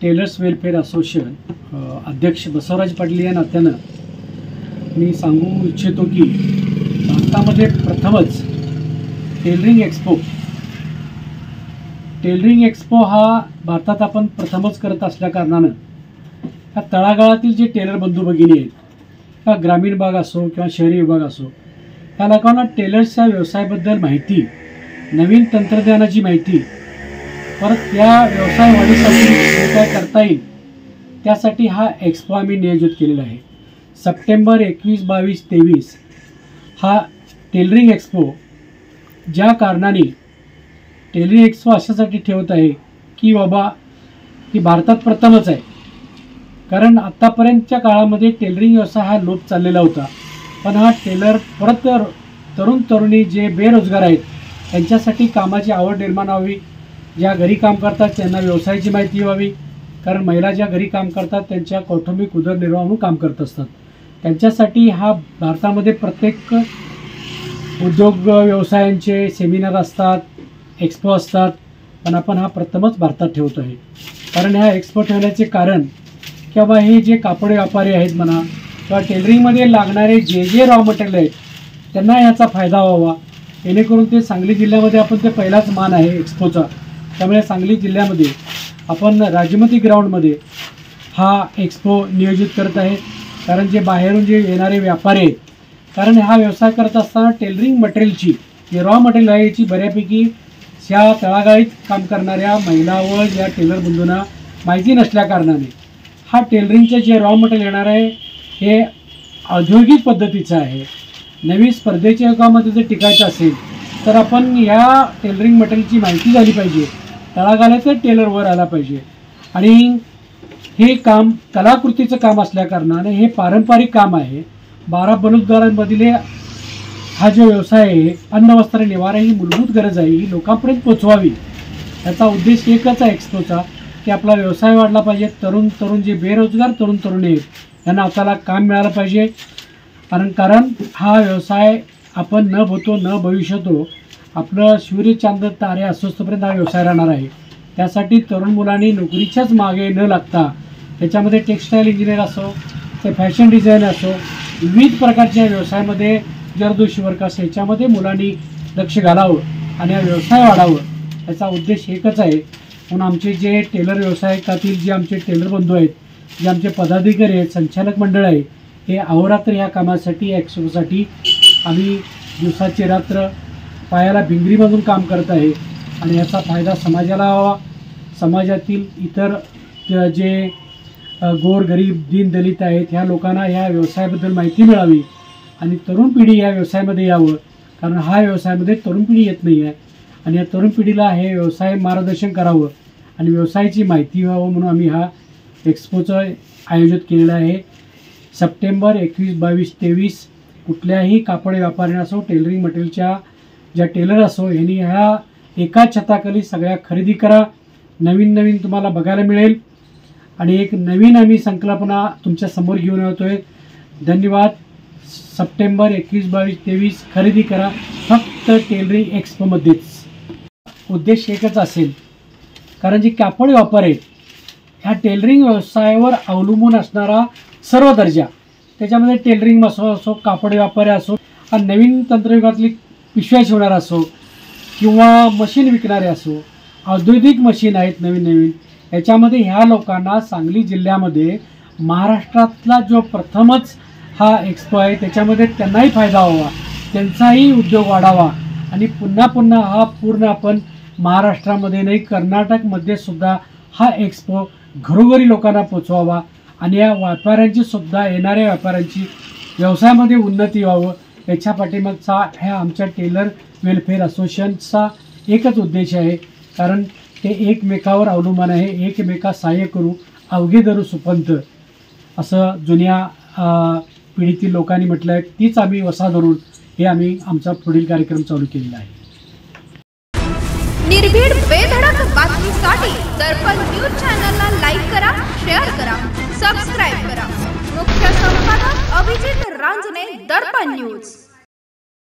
Taylor's welfare association अध्यक्ष बसवराज पाटील या नात्यानं मी सांगू इच्छितो की भारतामध्ये प्रथमच टेलरिंग एक्सपो हा भारतात आपण प्रथमच करत असल्या कारणानं ह्या तळागाळातील जे टेलर बंधू भगिनी आहेत, किंवा ग्रामीण भाग असो किंवा शहरी विभाग असो, त्या लोकांना टेलर्सच्या व्यवसायाबद्दल माहिती, नवीन तंत्रज्ञानाची माहिती, परत या व्यवसाय वाढीसाठी जे काय करता येईल त्यासाठी हा एक्सपो आम्ही नियोजित केलेला आहे। सप्टेंबर 21, 22, 23 हा टेलरिंग एक्सपो ज्या कारणाने टेलरिंग एक्सपो अशासाठी ठेवत आहे की बाबा ही भारतात प्रथमच आहे। कारण आत्तापर्यंतच्या काळामध्ये टेलरिंग व्यवसाय हा लोप चाललेला होता, पण हा टेलर परत तरुण तरुणी जे बेरोजगार आहेत त्यांच्यासाठी कामाची आवड निर्माण व्हावी, ज्या घरी काम करतात त्यांना व्यवसायाची माहिती व्हावी, कारण महिला ज्या घरी काम करतात त्यांच्या कौटुंबिक उदरनिर्वाह म्हणून काम करत असतात, त्यांच्यासाठी हा भारतामध्ये प्रत्येक उद्योग व्यवसायांचे सेमिनार असतात, एक्सपो असतात, पण आपण हा प्रथमच भारतात ठेवतो आहे। कारण ह्या एक्सपो ठेवण्याचे कारण की बाबा हे जे कापड व्यापारी आहेत म्हणा किंवा टेलरिंगमध्ये लागणारे जे रॉ मटेरियल आहेत त्यांना ह्याचा फायदा व्हावा, जेणेकरून ते सांगली जिल्ह्यामध्ये आपण ते पहिलाच मान आहे एक्सपोचा, त्यामुळे सांगली जिल्ह्यामध्ये आपण राजमती ग्राउंडमध्ये हा एक्सपो नियोजित करत आहे। कारण जे बाहेरून जे येणारे व्यापारी आहेत, कारण हा व्यवसाय करत असताना टेलरिंग मटेरियलची जे रॉ मटेरियल आहे याची बऱ्यापैकी ह्या तळागाळीत काम करणाऱ्या महिला व या टेलर बंधूंना माहिती नसल्या कारणाने हा टेलरिंगचे जे रॉ मटेरियल येणार आहे हे औद्योगिक पद्धतीचं आहे। नवीन स्पर्धेच्या युगामध्ये जर टिकायचं असेल तर आपण या टेलरिंग मटेरियलची माहिती झाली पाहिजे, तळागाळात टेलर वर आला पाहिजे, आणि हे काम कलाकृतीचं काम असल्या कारणाने हे पारंपरिक काम आहे। 12 बलुतदारांमधील हा जो व्यवसाय आहे, अन्न वस्त्र निवारा ही मूलभूत गरज आहे, ही लोकांपर्यंत पोचवावी, याचा उद्देश एकच आहे एक्सपोचा की आपला व्यवसाय वाढला पाहिजे, तरुण जे बेरोजगार तरुण तरुणी आहेत यांना आपल्याला काम मिळालं पाहिजे। कारण हा व्यवसाय आपण न भूतो न भविष्यतो, आपलं सूर्य चांद तारे अस्वस्थपर्यंत हा व्यवसाय राहणार आहे। त्यासाठी तरुण मुलांनी नोकरीच्याच मागे न लागता त्याच्यामध्ये टेक्स्टाईल इंजिनियर असो ते फॅशन डिझायनर असो, विविध प्रकारच्या व्यवसायामध्ये जरदोशी वर्क असो याच्यामध्ये मुलांनी लक्ष घालावं आणि हा व्यवसाय वाढावं, याचा उद्देश एकच आहे। म्हणून आमचे जे टेलर व्यवसायातील जे आमचे टेलर बंधू आहेत, जे आमचे पदाधिकारी आहेत, संचालक मंडळ आहे, हे अहोरात्र ह्या कामासाठी एक्सपोसाठी आम्ही दिवसाची रात्र पायाला भिंगरी बांधून काम करत आहे, आणि याचा फायदा समाजाला व्हावा, समाजातील इतर जे गोरगरीब दीनदलित आहेत ह्या लोकांना ह्या व्यवसायाबद्दल माहिती मिळावी आणि तरुण पिढी या व्यवसायामध्ये यावं, कारण हा व्यवसायामध्ये तरुण पिढी येत नाही आहे, आणि या तरुण पिढीला हे व्यवसाय मार्गदर्शन करावं आणि व्यवसायाची माहिती व्हावं म्हणून आम्ही हा एक्सपोचं आयोजित केलेलं आहे। सप्टेंबर 21, 22, 23 कुठल्याही कापड व्यापारी असो, टेलरिंग मटेरियलच्या ज्या टेलर असो, यांनी ह्या एका छताखाली सगळ्या खरेदी करा, नवीन तुम्हाला बघायला मिळेल, आणि एक नवीन आम्ही संकल्पना तुमच्या समोर घेऊन येतोय। धन्यवाद। सप्टेंबर 21, 22, 23 खरेदी करा फक्त टेलरिंग एक्सपोमध्येच। उद्देश एकच असेल, कारण जे कापड व्यापार आहेत ह्या टेलरिंग व्यवसायावर अवलंबून असणारा सर्व दर्जा, त्याच्यामध्ये टेलरिंग असो, कापड व्यापारी असो, आणि नवीन तंत्रयुगातली पिशव्या शिवणारा असो किंवा मशीन विकणारे असो, औद्योगिक मशीन आहेत नवीन, याच्यामध्ये ह्या लोकांना सांगली जिल्ह्यामध्ये महाराष्ट्रातला जो प्रथमच हा एक्सपो आहे त्याच्यामध्ये त्यांनाही फायदा व्हावा, त्यांचाही उद्योग वाढावा, आणि पुन्हा हा पूर्ण आपण महाराष्ट्रामध्ये नाही कर्नाटकमध्ये सुद्धा हा एक्सपो घरोघरी लोकांना पोचवावा, आणि या व्यापाऱ्यांची सुद्धा येणाऱ्या व्यापाऱ्यांची व्यवसायामध्ये उन्नती व्हावं, याच्या पाठीमागचा ह्या आमच्या टेलर वेलफेअर असोसिएशनचा एकच उद्देश आहे। कारण ते एकमेकावर अवलंबून आहे, एकमेका सहाय्य करू अवघे धरू सुपंथ, असं जुन्या पिढीतील लोकांनी म्हटलं आहे, तीच आम्ही वसा धरून हे आम्ही आमचा पुढील कार्यक्रम चालू केलेला आहे। निर्भीड बेधडक बातमीसाठी दर्पण न्यूज चॅनलला लाईक करा, शेअर करा, सबस्क्राइब करा। मुख्य संपादक अभिजित रांजणे, दर्पण न्यूज।